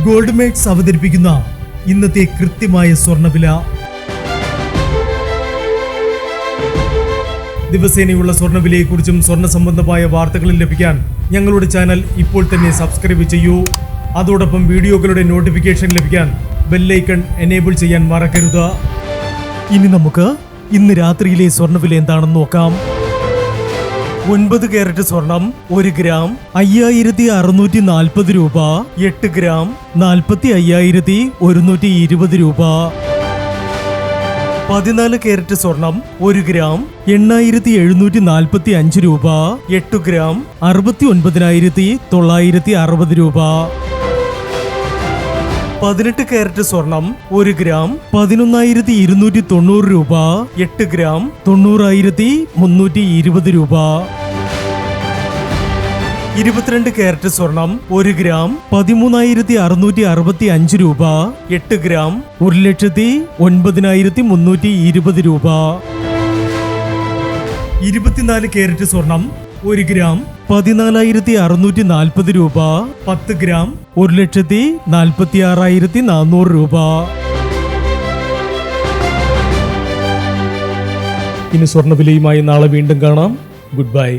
Gold makes അവതരിപ്പിക്കുന്ന ഇന്നത്തെ കൃത്യമായ സ്വർണ്ണവില. ദിവസേനയുള്ള സ്വർണ്ണവിലയെക്കുറിച്ചും സ്വർണ്ണ സംബന്ധമായ വാർത്തകളും ലഭിക്കാൻ ഞങ്ങളുടെ ചാനൽ ഇപ്പോൾ തന്നെ സബ്സ്ക്രൈബ് ചെയ്യൂ. അതോടൊപ്പം വീഡിയോകളുടെ നോട്ടിഫിക്കേഷൻ ലഭിക്കാൻ ബെല്ലൈക്കൺ എനേബിൾ ചെയ്യാൻ മറക്കരുത്. ഇനി നമുക്ക് ഇന്ന് രാത്രിയിലെ സ്വർണ്ണവില എന്താണെന്ന് നോക്കാം. 9 കാരറ്റ് സ്വർണം 1 ഗ്രാം 5640 രൂപ. 8 ഗ്രാം 45,120 രൂപ. 14 കാരറ്റ് സ്വർണം 1 ഗ്രാം 8,745 രൂപ. 8 ഗ്രാം 69,960 രൂപ. 18 കാരറ്റ് സ്വർണം 1 ഗ്രാം 11,290 രൂപ. 8 ഗ്രാം 90,320 രൂപ. 22 കാരറ്റ് സ്വർണം 1 ഗ്രാം 13,665 രൂപ. 8 ഗ്രാം 1,09,320 രൂപ. 24 കാരറ്റ് സ്വർണം 1 ഗ്രാം 14,640 രൂപ. 10 ഗ്രാം 1,46,400 രൂപ. ഇനി സ്വർണ്ണവിലയുമായി നാളെ വീണ്ടും കാണാം. Good bye.